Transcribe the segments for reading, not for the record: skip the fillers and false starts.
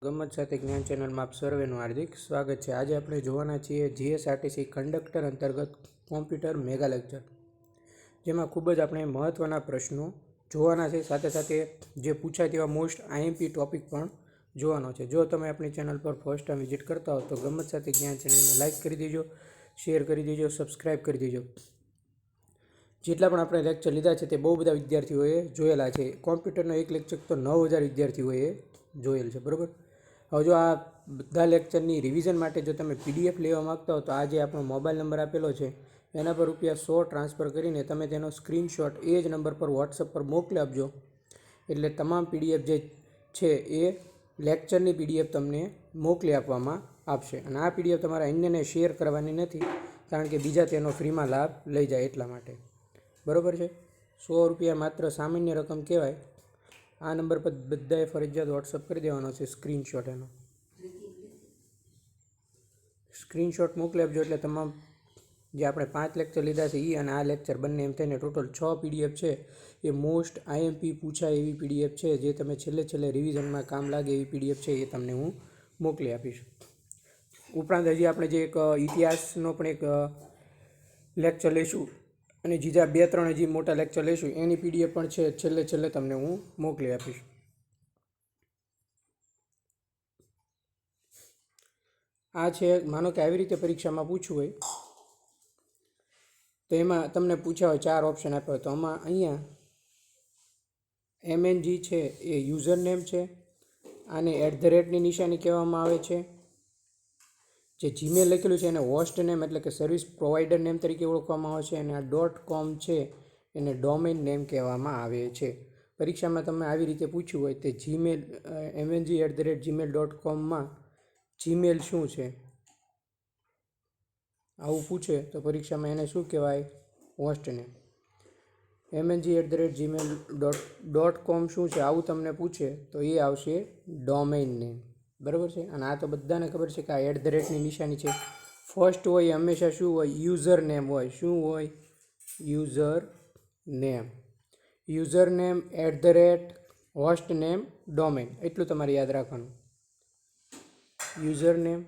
ગમ્મત સાથે જ્ઞાન ચેનલમાં આપ સર્વેનું હાર્દિક સ્વાગત છે। આજે આપણે જોવાના છીએ જીએસઆરટીસી કંડક્ટર અંતર્ગત કોમ્પ્યુટર મેગા લેક્ચર, જેમાં ખૂબ જ આપણે મહત્ત્વના પ્રશ્નો જોવાના છે, સાથે સાથે જે પૂછાય તેવા મોસ્ટ આઈએમપી ટોપિક પણ જોવાનો છે। જો તમે આપણી ચેનલ પર ફર્સ્ટ ટાઈમ વિઝિટ કરતા હો તો ગમ્મત સાથે જ્ઞાન ચેનલને લાઇક કરી દેજો, શેર કરી દેજો, સબસ્ક્રાઈબ કરી દેજો। જેટલા પણ આપણે લેક્ચર લીધા છે તે બહુ બધા વિદ્યાર્થીઓએ જોયેલા છે। કોમ્પ્યુટરનો એક લેક્ચર તો 9000 વિદ્યાર્થીઓએ જોયેલ છે, બરાબર। હવે જો આ બધા લેક્ચરની રિવિઝન માટે જો તમે પીડીએફ લેવા માગતા હો તો આ જે આપણો મોબાઈલ નંબર આપેલો છે એના પર ₹100 ટ્રાન્સફર કરીને તમે તેનો સ્ક્રીનશોટ એ જ નંબર પર વોટ્સઅપ પર મોકલી આપજો, એટલે તમામ પીડીએફ જે છે એ લેક્ચરની પીડીએફ તમને મોકલી આપવામાં આવશે। અને આ પીડીએફ તમારા અન્યને શેર કરવાની નથી, કારણ કે બીજા તેનો ફ્રીમાં લાભ લઈ જાય એટલા માટે, બરાબર છે। ₹100 માત્ર સામાન્ય રકમ કહેવાય। આ નંબર પર બધાએ ફરજિયાત વોટ્સઅપ કરી દેવાનો છે સ્ક્રીનશોટ, એનો સ્ક્રીનશોટ મોકલી આપજો, એટલે તમામ જે આપણે 5 લેક્ચર લીધા છે એ અને આ લેક્ચર બંને એમ થઈને ટોટલ 6 પીડીએફ છે એ મોસ્ટ આઈએમપી પૂછાય એવી પીડીએફ છે, જે તમે છેલ્લે રિવિઝનમાં કામ લાગે એવી પીડીએફ છે, એ તમને હું મોકલી આપીશ। ઉપરાંત હજી આપણે જે એક ઇતિહાસનો પણ એક લેક્ચર લઈશું અને બીજા 2-3 હજી મોટા લેક્ચર લઈશું, એની પીડીએફ પણ છે છેલ્લે તમને હું મોકલી આપીશ। આ છે, માનો કે આવી રીતે પરીક્ષામાં પૂછવું હોય તો એમાં તમને પૂછ્યા હોય 4 ઓપ્શન આપ્યા હોય તો આમાં અહીંયા MNG છે એ યુઝર નેમ છે, આને @ નિશાની કહેવામાં આવે છે। જે જીમેલ લખેલું છે એને હોસ્ટ નેમ એટલે કે સર્વિસ પ્રોવાઈડર નેમ તરીકે ઓળખવામાં આવે છે, અને આ .com છે એને ડોમેન નેમ કહેવામાં આવે છે। પરીક્ષામાં તમે આવી રીતે પૂછ્યું હોય તે જીમેલ mng@gmail.comમાં જીમેલ શું છે આવું પૂછે તો પરીક્ષામાં એને શું કહેવાય? Host name. mng@gmail.com શું છે આવું તમને પૂછે તો એ આવશે ડોમેઇન નેમ, બરાબર છે। અને આ તો બધાને ખબર છે કે આ @ નિશાની છે। ફર્સ્ટ હોય હંમેશા શું હોય? યુઝર નેમ હોય। શું હોય? User name. User name @ host name domain, એટલું તમારે યાદ રાખવાનું। User name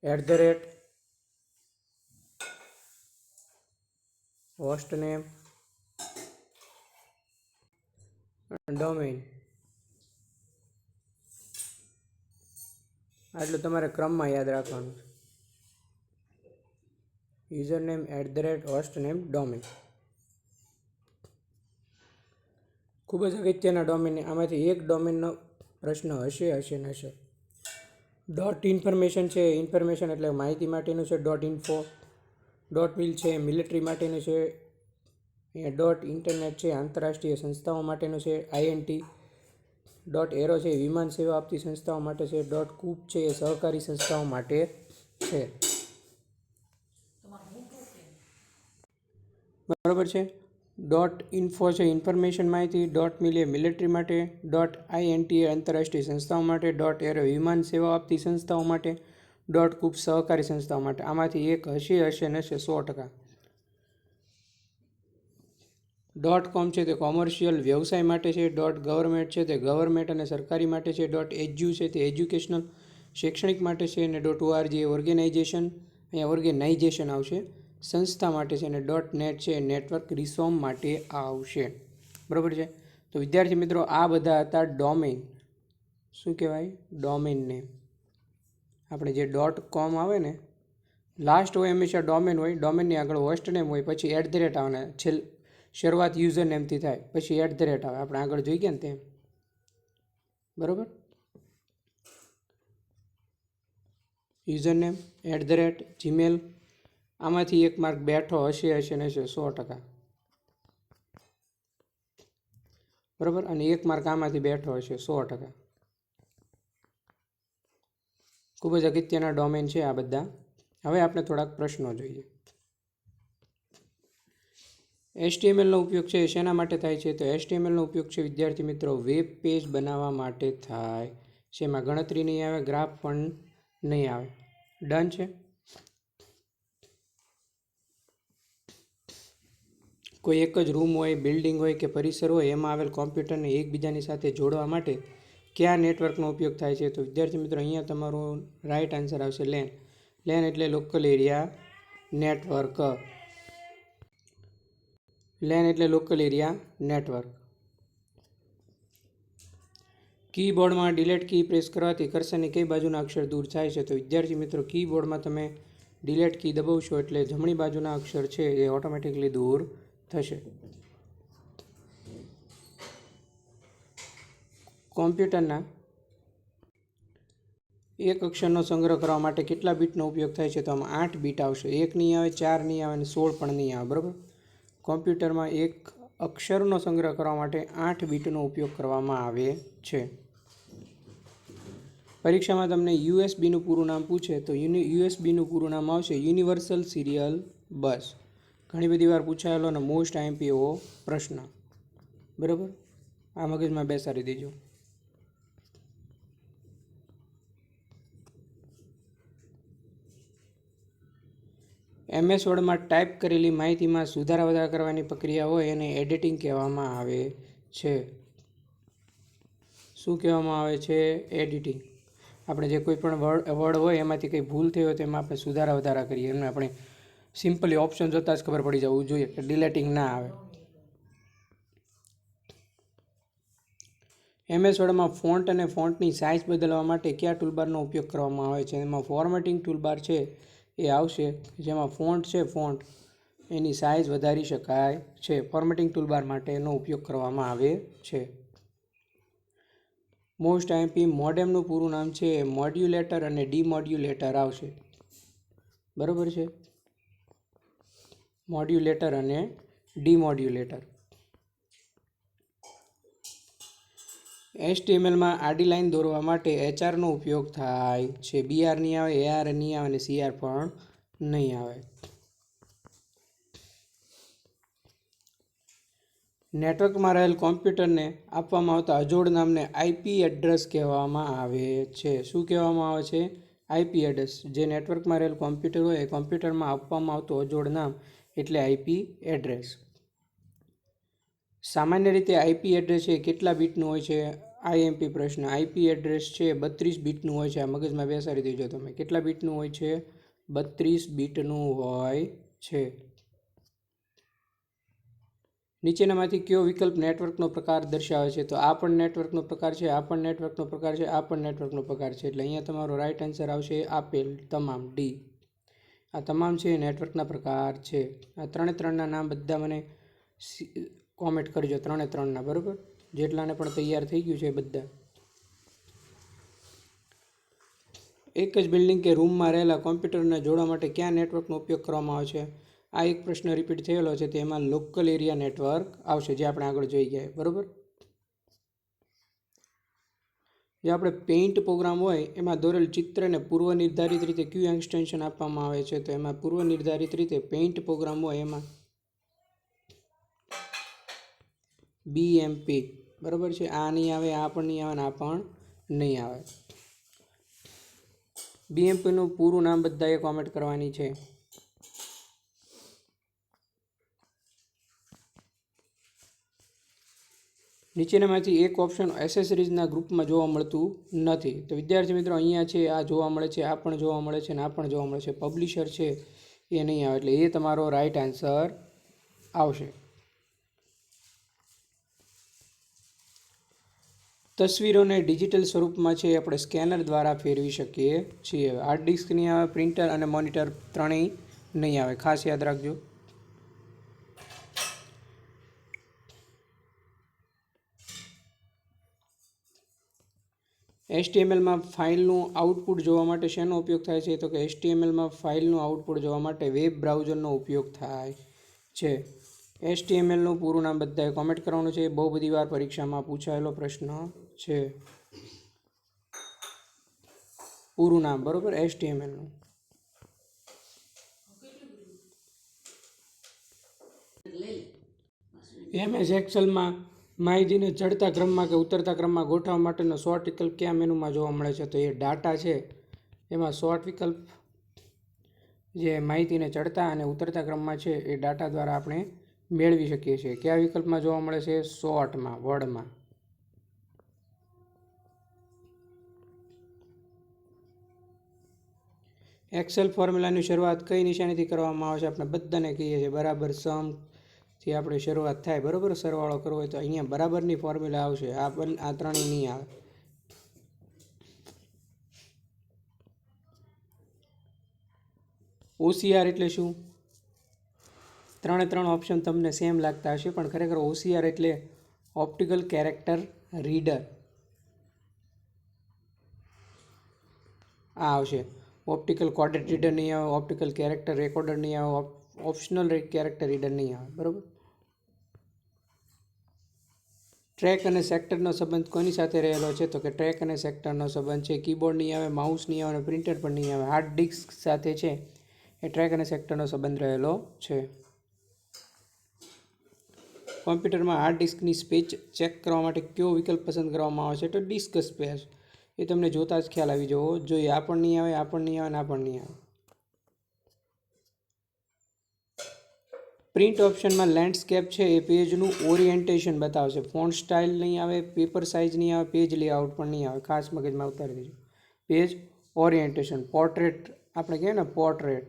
@ host name domain, આટલું તમારે ક્રમમાં યાદ રાખવાનું છે। User name @ host name domain. ખૂબ જ અગત્યના ડોમેન, આમાંથી એક ડોમેનનો પ્રશ્ન હશે ને હશે। .ઇન્ફોર્મેશન છે, ઇન્ફોર્મેશન એટલે માહિતી માટેનું છે। .info, .mil છે મિલિટરી માટેનું છે। .ઇન્ટરનેટ છે આંતરરાષ્ટ્રીય સંસ્થાઓ માટેનું છે। .INT, .aero છે વિમાન સેવા આપતી સંસ્થાઓ માટે છે। .coop છે એ સહકારી સંસ્થાઓ માટે છે, બરાબર છે। .info છે ઇન્ફોર્મેશન માહિતી। .mil એ મિલિટરી માટે। .int એ આંતરરાષ્ટ્રીય સંસ્થાઓ માટે। .aero વિમાન સેવા આપતી સંસ્થાઓ માટે। .coop સહકારી સંસ્થાઓ માટે। આમાંથી એક હશે ને હશે 100%। .com છે તે કોમર્શિયલ વ્યવસાય માટે છે। .ગવર્મેન્ટ છે તે ગવર્મેન્ટ અને સરકારી માટે છે। .edu છે તે એજ્યુકેશનલ શૈક્ષણિક માટે છે, અને .org એ ઓર્ગેનાઇઝેશન, અહીંયા ઓર્ગેનાઇઝેશન આવશે, સંસ્થા માટે છે, અને .net છે નેટવર્ક રિસોર્સ માટે આવશે, બરાબર છે। તો વિદ્યાર્થી મિત્રો આ બધા હતા ડોમેઇન, શું કહેવાય? Domain name. આપણે જે .com આવે ને લાસ્ટ હોય હંમેશા ડોમેન હોય, ડોમેનની આગળ હોસ્ટ નેમ હોય, પછી @ આવવાના, શરૂઆત યુઝર નેમથી થાય, પછી @ આવે, આપણે આગળ જોઈ ગયા ને તેમ, બરાબર। યુઝર નેમ @ જીમેલ, આમાંથી એક માર્ક બેઠો હશે ને હશે 100%, બરાબર। અને એક માર્ક આમાંથી બેઠો હશે 100%। ખૂબ જ અગત્યના ડોમેન છે આ બધા। હવે આપણે થોડાક પ્રશ્નો જોઈએ। HTML નો ઉપયોગ છે શેના માટે થાય છે? તો HTML નો ઉપયોગ છે વિદ્યાર્થી મિત્રો વેબ પેજ બનાવવા માટે થાય છે। એમાં ગણતરી નહીં આવે, ગ્રાફ પણ નહીં આવે, ડન છે। કોઈ એક જ રૂમ હોય, બિલ્ડિંગ હોય કે પરિસર હોય એમાં આવેલ કોમ્પ્યુટરને એકબીજાની સાથે જોડવા માટે કયા નેટવર્કનો ઉપયોગ થાય છે? તો વિદ્યાર્થી મિત્રો અહીંયા તમારો રાઈટ આન્સર આવશે લેન. લેન એટલે લોકલ એરિયા નેટવર્ક. લેન એટલે લોકલ એરિયા નેટવર્ક. કીબોર્ડમાં ડિલેટ કી પ્રેસ કરવાથી કર્સરની કઈ બાજુના અક્ષર દૂર થાય છે? તો વિદ્યાર્થી મિત્રો કીબોર્ડમાં તમે ડિલેટ કી દબાવશો એટલે જમણી બાજુના અક્ષર છે એ ઓટોમેટિકલી દૂર થશે. કોમ્પ્યુટરના એક અક્ષરનો સંગ્રહ કરવા માટે કેટલા બીટનો ઉપયોગ થાય છે? તો આમાં 8 બીટ આવશે. 1 નહીં આવે, 4 નહીં આવે અને 16 પણ નહીં આવે. બરાબર. કોમ્પ્યુટરમાં એક અક્ષરનો સંગ્રહ કરવા માટે 8 બીટનો ઉપયોગ કરવામાં આવે છે. પરીક્ષામાં તમને યુએસબીનું પૂરું નામ પૂછે તો યુએસબીનું પૂરું નામ આવશે યુનિવર્સલ સિરિયલ બસ. ઘણી બધી વાર પૂછાયેલો અને મોસ્ટ આઈએમપી એવો પ્રશ્ન. બરાબર, આ મગજમાં બેસાડી દેજો. MS વર્ડમાં ટાઈપ કરેલી માહિતીમાં સુધારા વધારા કરવાની પ્રક્રિયા હોય એને એડિટિંગ કહેવામાં આવે છે. શું કહેવામાં આવે છે? એડિટિંગ. આપણે જે કોઈ પણ વર્ડ હોય એમાંથી કંઈ ભૂલ થઈ હોય તો એમાં આપણે સુધારા વધારા કરીએ. એમને આપણે સિમ્પલી ઓપ્શન જોતાં જ ખબર પડી જવું જોઈએ કે ડિલેટિંગ ના આવે. MS વર્ડમાં ફોન્ટ અને ફોન્ટની સાઇઝ બદલવા માટે કયા ટૂલબારનો ઉપયોગ કરવામાં આવે છે? એમાં ફોર્મેટિંગ ટૂલબાર છે એ આવશે, જેમાં ફોન્ટ છે, ફોન્ટ એની સાઇઝ વધારી શકાય છે. ફોર્મેટિંગ ટૂલબાર માટે એનો ઉપયોગ કરવામાં આવે છે. મોસ્ટ આઈએમપી મોડેમનું પૂરું નામ છે મોડ્યુલેટર અને ડીમોડ્યુલેટર આવશે. બરાબર છે, મોડ્યુલેટર અને ડીમોડ્યુલેટર. HTMLમાં આડી લાઈન દોરવા માટે HRનો ઉપયોગ થાય છે. BR નહીં આવે, AR નહીં આવે અને CR પણ નહીં આવે. નેટવર્કમાં રહેલ કોમ્પ્યુટરને આપવામાં આવતા અજોડ નામને IP એડ્રેસ કહેવામાં આવે છે. શું કહેવામાં આવે છે? IP address. જે નેટવર્કમાં રહેલ કોમ્પ્યુટર હોય એ કોમ્પ્યુટરમાં આપવામાં આવતું અજોડ નામ એટલે IP એડ્રેસ. સામાન્ય રીતે IP એડ્રેસ એ કેટલા બીટનું હોય છે? IMP પ્રશ્ન. IP એડ્રેસ છે 32 બીટનું હોય છે. આ મગજમાં બેસાડી દેજો તમે. કેટલા બીટનું હોય છે? 32 બીટનું હોય છે. નીચેનામાંથી કયો વિકલ્પ નેટવર્કનો પ્રકાર દર્શાવે છે? તો આ પણ નેટવર્કનો પ્રકાર છે, આ પણ નેટવર્કનો પ્રકાર છે, આ પણ નેટવર્કનો પ્રકાર છે. એટલે અહીંયા તમારો રાઈટ આન્સર આવશે આપેલ તમામ, ડી. આ તમામ છે નેટવર્કના પ્રકાર છે. આ 3 નામ બધા મને કોમેન્ટ કરજો, 3 બરાબર. જેટલાને પણ તૈયાર થઈ ગયું છે બધા. એક જ બિલ્ડિંગ કે રૂમમાં રહેલા કોમ્પ્યુટરને જોડવા માટે કયા નેટવર્કનો ઉપયોગ કરવામાં આવે છે? આ એક પ્રશ્ન રિપીટ થયેલો છે, તેમાં લોકલ એરિયા નેટવર્ક આવશે, જે આપણે આગળ જોઈ ગયા. બરાબર. જે આપણે પેઇન્ટ પ્રોગ્રામ હોય એમાં દોરેલ ચિત્રને પૂર્વ નિર્ધારિત રીતે કયું એક્સટેન્શન આપવામાં આવે છે? તો એમાં પૂર્વ નિર્ધારિત રીતે પેઇન્ટ પ્રોગ્રામ હોય એમાં BMP. બરાબર છે. આ નહીં આવે, આ પણ નહીં આવે અને આ પણ નહીં આવે. BMPનું પૂરું નામ બધાએ કોમેન્ટ કરવાની છે. નીચેનામાંથી એક ઓપ્શન એસેસરીઝના ગ્રુપમાં જોવા મળતું નથી. તો વિદ્યાર્થી મિત્રો અહીંયા છે, આ જોવા મળે છે, આ પણ જોવા મળે છે અને આ પણ જોવા મળે છે. પબ્લિશર છે એ નહીં આવે, એટલે એ તમારો રાઈટ આન્સર આવશે. તસવીરોને ડિજિટલ સ્વરૂપમાં છે આપણે સ્કેનર દ્વારા ફેરવી શકીએ છીએ. હાર્ડ ડિસ્ક નહીં આવે, પ્રિન્ટર અને મોનિટર ત્રણેય નહીં આવે, ખાસ યાદ રાખજો. HTMLમાં ફાઇલનું આઉટપુટ જોવા માટે શેનો ઉપયોગ થાય છે? તો કે HTMLમાં ફાઇલનું આઉટપુટ જોવા માટે વેબ બ્રાઉઝરનો ઉપયોગ થાય છે. HTMLનું પૂરું નામ બધાએ કોમેન્ટ કરવાનું છે. બહુ બધી વાર પરીક્ષામાં પૂછાયેલો પ્રશ્ન છે. પૂરું નામ, બરોબર, HTMLનું. MS એક્સેલમાં માહિતીને ચડતા ક્રમમાં કે ઉતરતા ક્રમમાં ગોઠવવા માટેનો શોર્ટ વિકલ્પ કયા મેનુમાં જોવા મળે છે? તો એ ડાટા છે, એમાં શોર્ટ વિકલ્પ જે માહિતીને ચડતા અને ઉતરતા ક્રમમાં છે એ ડાટા દ્વારા આપણે મેળવી શકીએ છીએ. કયા વિકલ્પમાં જોવા મળે છે? શોર્ટમાં, વર્ડમાં. એક્સેલ ફોર્મ્યુલાની શરૂઆત કઈ નિશાનીથી કરવામાં આવે છે? આપણે બધાને કહીએ છીએ બરાબર સમથી આપણે શરૂઆત થાય. બરાબર, સરવાળો કરવો હોય તો અહીંયા બરાબરની ફોર્મ્યુલા આવશે. આ ત્રણેય નહીં આવે. OCR એટલે શું? ત્રણ ઓપ્શન તમને સેમ લાગતા હશે, પણ ખરેખર OCR એટલે ઓપ્ટિકલ કેરેક્ટર રીડર. આ આવશે. ઓપ્ટિકલ કોડેડ રીડર નહીં આવે, ઓપ્ટિકલ કેરેક્ટર રેકોર્ડર નહીં આવે, ઓપ્શનલ કેરેક્ટર રીડર નહીં આવે. બરાબર. ટ્રેક અને સેક્ટરનો સંબંધ કોની સાથે રહેલો છે? તો કે ટ્રેક અને સેક્ટરનો સંબંધ છે કીબોર્ડ નહીં આવે, માઉસ નહીં આવે અને પ્રિન્ટર પણ નહીં આવે. હાર્ડ ડિસ્ક સાથે છે એ ટ્રેક અને સેક્ટરનો સંબંધ રહેલો છે. કોમ્પ્યુટરમાં હાર્ડ ડિસ્કની સ્પેસ ચેક કરવા માટે કયો વિકલ્પ પસંદ કરવામાં આવે છે? તો ડિસ્ક સ્પેસ. એ તમને જોતાં જ ખ્યાલ આવી જવો જોઈએ. આ પણ નહીં આવે, આ પણ નહીં આવે અને આ પણ નહીં આવે. પ્રિન્ટ ઓપ્શનમાં લેન્ડસ્કેપ છે એ પેજનું ઓરિએન્ટેશન બતાવશે. ફોન્ટ સ્ટાઇલ નહીં આવે, પેપર સાઇઝ નહીં આવે, પેજ લેઆઉટ પણ નહીં આવે. ખાસ મગજમાં ઉતારી દેજો. Page orientation. પોર્ટ્રેટ આપણે કહીએ ને, પોર્ટ્રેટ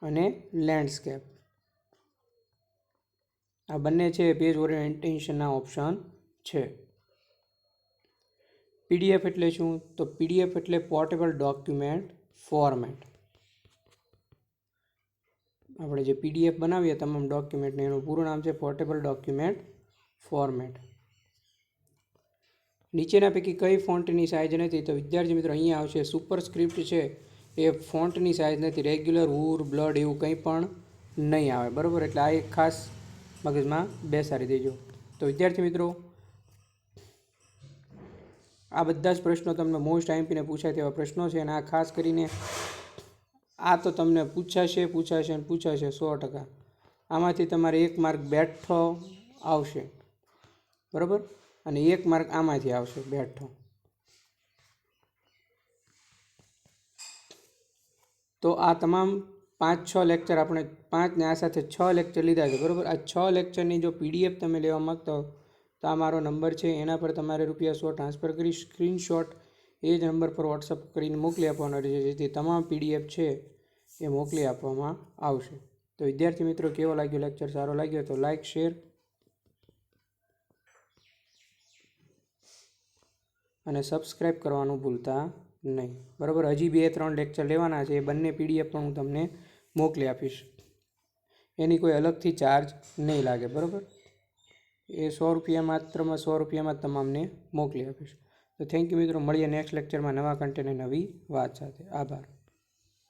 અને લેન્ડસ્કેપ, આ બંને છે પેજ ઓરિએન્ટેશનના ઓપ્શન છે. PDF એટલે શું? તો PDF એટલે પોર્ટેબલ ડોક્યુમેન્ટ ફોર્મેટ. આપણે જે PDF બનાવીએ તમામ ડોક્યુમેન્ટને, એનું પૂરું નામ છે પોર્ટેબલ ડોક્યુમેન્ટ ફોર્મેટ. નીચેના પૈકી કઈ ફોન્ટની સાઇઝ નથી? તો વિદ્યાર્થી મિત્રો અહીંયા આવશે સુપરસ્ક્રિપ્ટ છે એ ફોન્ટની સાઇઝ નથી. રેગ્યુલર, વૂર, બ્લડ એવું કંઈ પણ નહીં આવે. બરાબર, એટલે આ એક ખાસ મગજમાં બેસાડી દેજો. તો વિદ્યાર્થી મિત્રો આ બધા જ પ્રશ્નો તમને મોસ્ટ આઈએમપીને પૂછાય તેવા પ્રશ્નો છે, અને આ ખાસ કરીને આ તો તમને પૂછાશે 100%. આમાંથી તમારે 1 માર્ક બેઠો આવશે. બરાબર, અને 1 માર્ક આમાંથી આવશે બેઠો. તો આ તમામ 5-6 લેક્ચર આપણે 5 ને આ સાથે 6 લેક્ચર લીધા છે. બરાબર, આ 6 લેક્ચરની જો PDF તમે લેવા માગતા હો તો આ મારો નંબર છે, એના પર તમારે ₹100 ટ્રાન્સફર કરી સ્ક્રીનશોટ એ જ નંબર પર વોટ્સઅપ કરીને મોકલી આપવાનો રહેશે, જેથી તમામ PDF છે એ મોકલી આપવામાં આવશે. તો વિદ્યાર્થી મિત્રો કેવો લાગ્યો લેક્ચર? સારો લાગ્યો તો લાઇક, શેર અને સબસ્ક્રાઈબ કરવાનું ભૂલતા નહીં. બરાબર, હજી 2-3 લેક્ચર લેવાના છે, એ બંને PDF પણ હું તમને મોકલી આપીશ. એની કોઈ અલગથી ચાર્જ નહીં લાગે. બરાબર, એ ₹100 ₹100 તમામને મોકલી આપીશ. તો થેન્ક યુ મિત્રો. મળીએ નેક્સ્ટ લેક્ચરમાં નવા કન્ટેન્ટ અને નવી વાત સાથે. આભાર.